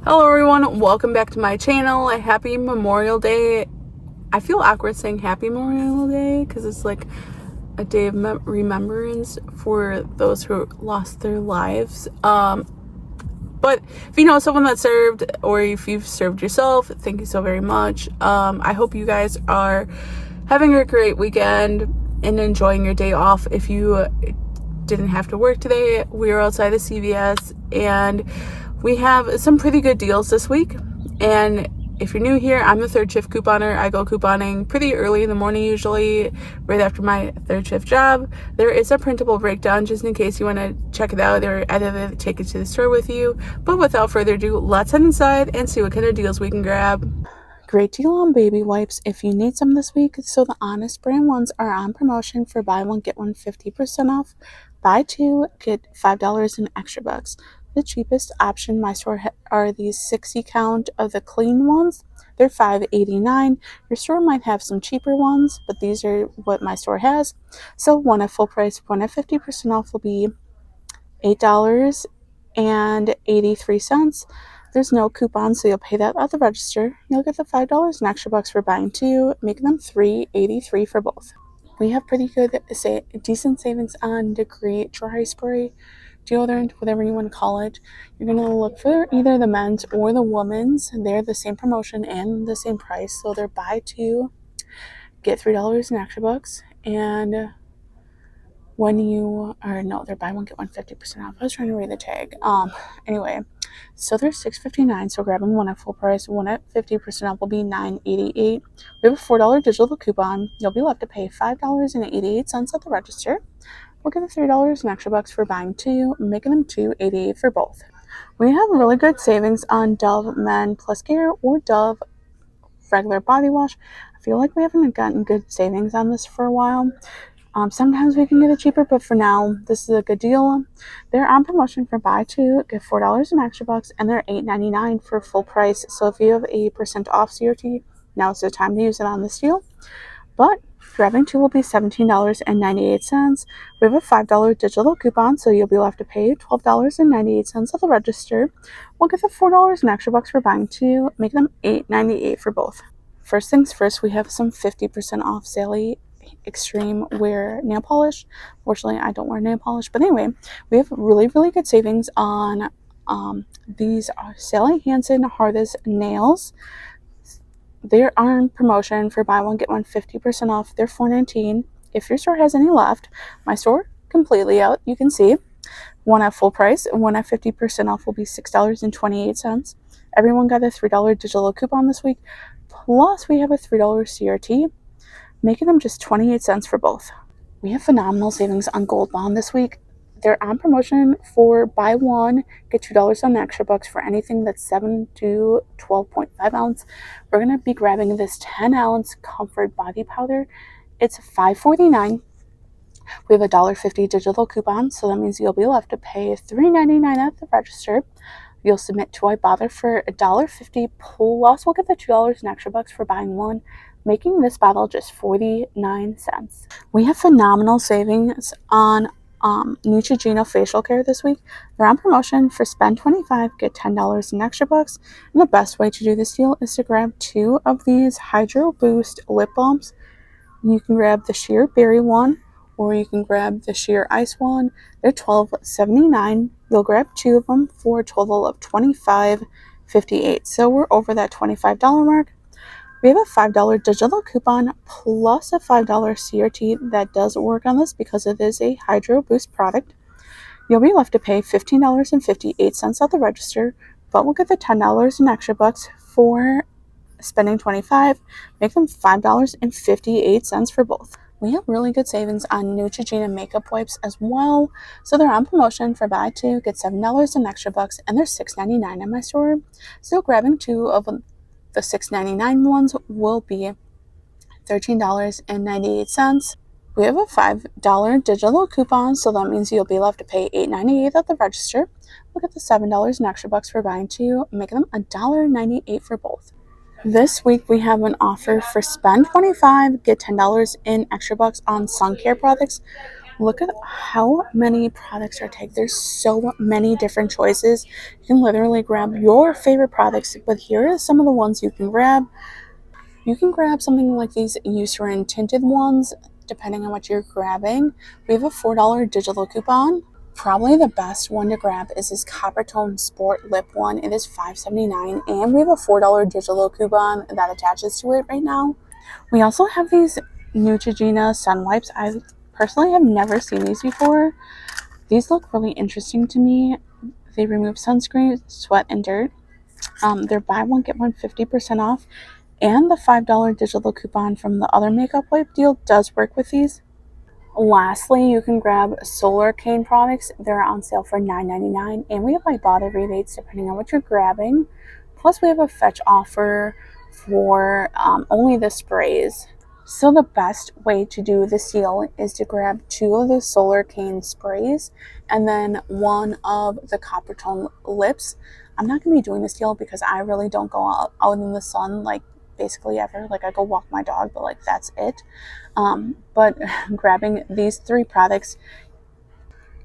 Hello everyone, welcome back to my channel. Happy Memorial Day. I feel awkward saying Happy Memorial Day because it's like a day of remembrance for those who lost their lives. But if you know someone that served, or if you've served yourself, thank you so very much. I hope you guys are having a great weekend and enjoying your day off. If you didn't have to work today, we are outside the CVS and we have some pretty good deals this week. And if you're new here, I'm the third shift couponer. I go couponing pretty early in the morning, usually right after my third shift job. There is a printable breakdown just in case you want to check it out, or either take it to the store with you. But without further ado, let's head inside and see what kind of deals we can grab. Great deal on baby wipes if you need some this week. So the Honest brand ones are on promotion for buy one get one 50% off. Buy two get $5 in extra bucks. The cheapest option my store are these 60 count of the clean ones. They're $5.89. Your store might have some cheaper ones, but these are what my store has. So one at full price, one at 50% off will be $8.83. There's no coupon, so you'll pay that at the register. You'll get the $5 in extra bucks for buying two, making them $3.83 for both. We have pretty good, decent savings on Degree dry spray, deodorant, whatever you want to call it. You're going to look for either the men's or the women's. They're the same promotion and the same price, so they're buy two, get $3 in extra bucks. And when you are, no, they're buy one get one 50% off. I was trying to read the tag. Anyway, so they're $6.59. So grabbing one at full price, one at 50% off will be $9.88. We have a $4 digital coupon. You'll be left to pay $5.88 at the register. We'll get the $3 in extra bucks for buying two, making them $2.88 for both. We have really good savings on Dove Men Plus Care or Dove regular body wash. I feel like we haven't gotten good savings on this for a while. Sometimes we can get it cheaper, but for now, this is a good deal. They're on promotion for buy two, get $4 in extra bucks, and they're $8.99 for full price. So if you have a % off CRT, now's the time to use it on this deal. But grabbing two will be $17.98. We have a $5 digital coupon, so you'll be left to pay $12.98 at the register. We'll get the $4 in extra bucks for buying two, making them $8.98 for both. First things first, we have some 50% off Sally Extreme Wear nail polish. Fortunately, I don't wear nail polish, but anyway, we have really good savings on these Sally Hansen Hardest nails. They're on promotion for buy one get one 50% off. They're $4.19. If your store has any left, my store completely out. You can see one at full price and one at 50% off will be $6.28. Everyone got a $3 digital coupon this week. Plus, we have a $3 CRT, making them just 28 cents for both. We have phenomenal savings on Gold Bond this week. They're on promotion for buy one, get $2 on extra bucks for anything that's 7 to 12.5 ounce. We're going to be grabbing this 10 ounce Comfort Body Powder. It's $5.49. We have a $1.50 digital coupon, so that means you'll be left to pay $3.99 at the register. You'll submit to Ibotta for $1.50, plus we'll get the $2 in extra bucks for buying one, making this bottle just 49 cents. We have phenomenal savings on Neutrogena facial care this week. They're on promotion for spend $25, get $10 in extra bucks. And the best way to do this deal is to grab two of these Hydro Boost lip balms. You can grab the sheer berry one, or you can grab the sheer ice one. They're $12.79. You'll grab two of them for a total of $25.58. So we're over that $25 mark. We have a $5 digital coupon plus a $5 CRT that does work on this because it is a Hydro Boost product. You'll be left to pay $15.58 at the register, but we'll get the $10 in extra bucks for spending $25, make them $5.58 for both. We have really good savings on Neutrogena makeup wipes as well. So they're on promotion for buy two, get $7 in extra bucks, and they're $6.99 in my store. So grabbing two of the $6.99 ones will be $13.98. We have a $5 digital coupon, so that means you'll be left to pay $8.98 at the register. We'll get the $7 in extra bucks for buying two, making them $1.98 for both. This week we have an offer for spend $25, get $10 in extra bucks on sun care products. Look at how many products are tagged. There's so many different choices. You can literally grab your favorite products, but here are some of the ones you can grab. You can grab something like these Eucerin tinted ones, depending on what you're grabbing. We have a $4 digital coupon. Probably the best one to grab is this Copper Tone Sport Lip one. It is $5.79, and we have a $4 digital coupon that attaches to it right now. We also have these Neutrogena sun wipes. I personally have never seen these before. These look really interesting to me. They remove sunscreen, sweat, and dirt. They're buy one get one 50% off, and the $5 digital coupon from the other makeup wipe deal does work with these. Lastly, you can grab Solar Cane products. They're on sale for $9.99, and we have Ibotta rebates depending on what you're grabbing. Plus, we have a fetch offer for only the sprays. So the best way to do this deal is to grab 2 of the Solar Cane sprays and then 1 of the Copper Tone lips. I'm not going to be doing this deal because I really don't go out in the sun like basically ever. Like I go walk my dog, but like that's it. But grabbing these 3 products,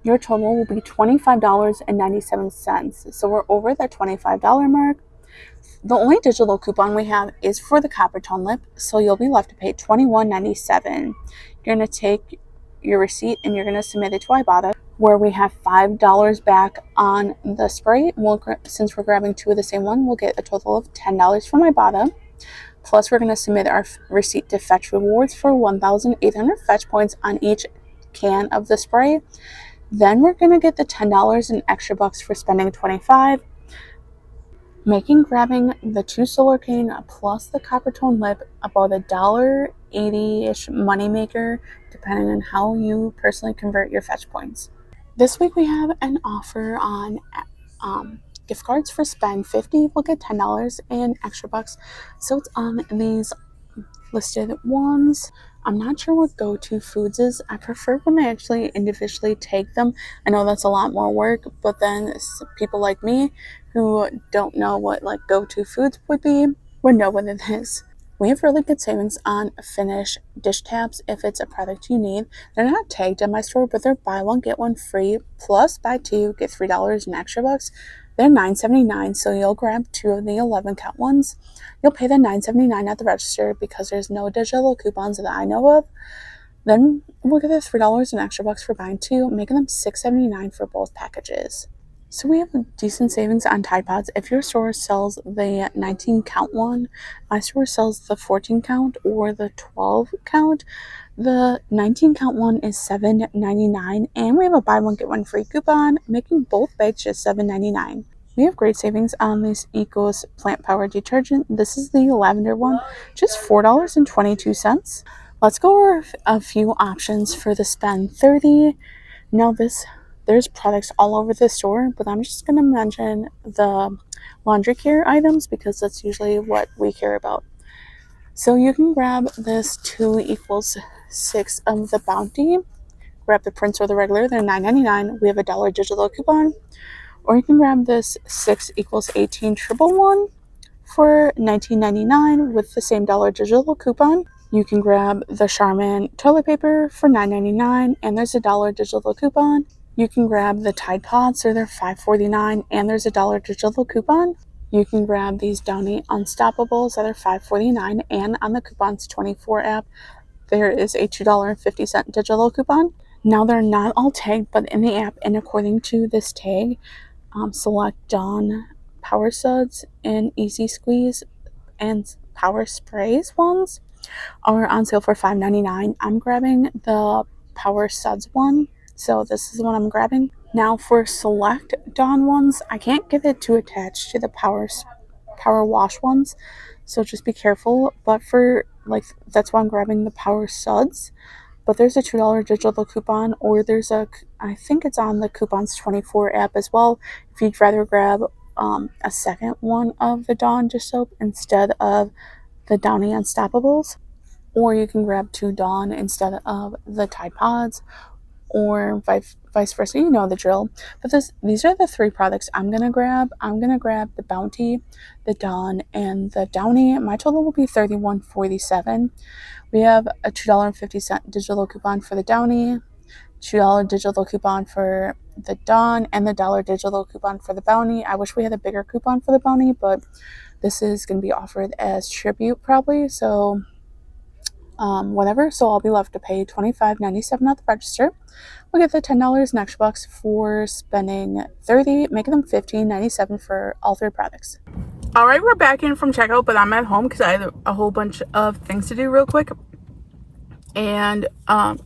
your total will be $25.97. So we're over the $25 mark. The only digital coupon we have is for the Copper Tone lip, so you'll be left to pay $21.97. You're going to take your receipt and you're going to submit it to Ibotta, where we have $5 back on the spray. Since we're grabbing 2 of the same one, we'll get a total of $10 from Ibotta. Plus, we're going to submit our receipt to Fetch Rewards for 1,800 Fetch points on each can of the spray. Then we're going to get the $10 in extra bucks for spending $25, making grabbing the 2 Solar Cane plus the Copper Tone lip about a $1.80-ish moneymaker, depending on how you personally convert your Fetch points. This week we have an offer on gift cards for spend 50 will get $10 in extra bucks. So it's on these listed ones. I'm not sure what Go-To Foods is. I prefer when they actually individually take them. I know that's a lot more work, but then people like me who don't know what like Go-To Foods would be would know what it is. We have really good savings on Finish dish tabs if it's a product you need. They're not tagged in my store, but they're buy one get one free plus buy 2 get $3 in extra bucks. They're $9.79, so you'll grab 2 of the 11 count ones. You'll pay the $9.79 at the register because there's no digital coupons that I know of. Then we'll get the $3 in extra bucks for buying 2, making them $6.79 for both packages. So we have decent savings on Tide Pods. If your store sells the 19 count one, my store sells the 14 count or the 12 count. The 19 count one is $7.99, and we have a buy one get one free coupon, making both bags just $7.99. We have great savings on this Ecos plant powered detergent. This is the lavender one, just $4.22. Let's go over a few options for the spend 30. Now there's products all over the store, but I'm just going to mention the laundry care items because that's usually what we care about. So you can grab this 2 equals 6 of the Bounty. Grab the Prince or the regular, they're $9.99. We have a $1 digital coupon. Or you can grab this 6 equals 18 triple one for $19.99 with the same $1 digital coupon. You can grab the Charmin toilet paper for $9.99 and there's a $1 digital coupon. You can grab the Tide Pods, so they're $5.49 and there's a $1 digital coupon. You can grab these Downy Unstoppables that are $5.49 and on the Coupons 24 app, there is a $2.50 digital coupon. Now they're not all tagged, but in the app and according to this tag, select Dawn Power Suds and Easy Squeeze and Power Sprays ones are on sale for $5.99. I'm grabbing the Power Suds one, so this is the one I'm grabbing. Now for select Dawn ones, I can't get it to attach to the Power Wash ones, so just be careful. But for like that's why I'm grabbing the Power Suds. But there's a $2 digital coupon, or I think it's on the Coupons 24 app as well. If you'd rather grab a second one of the Dawn dish soap instead of the Downy Unstoppables, or you can grab 2 Dawn instead of the Tide Pods, or vice versa. You know the drill. But these are the 3 products I'm gonna grab. I'm gonna grab the Bounty, the Dawn, and the Downy. My total will be $31.47. We have a $2.50 digital coupon for the Downy, $2 digital coupon for the Dawn, and the $1 digital coupon for the Bounty. I wish we had a bigger coupon for the Bounty, but this is going to be offered as tribute probably, so whatever. So I'll be left to pay $25.97 at the register. We'll get the $10 in extra bucks for spending $30, making them $15.97 for all 3 products. All right, we're back in from checkout, but I'm at home because I had a whole bunch of things to do real quick. And I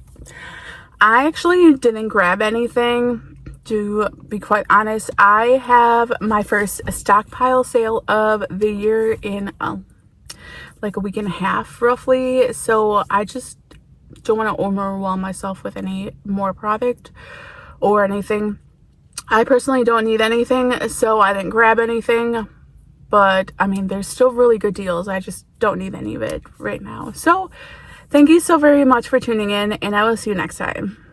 actually didn't grab anything, to be quite honest. I have my first stockpile sale of the year in like a week and a half roughly, so I just don't want to overwhelm myself with any more product or anything. I personally don't need anything, so I didn't grab anything, but I mean, there's still really good deals. I just don't need any of it right now. So thank you so very much for tuning in, and I will see you next time.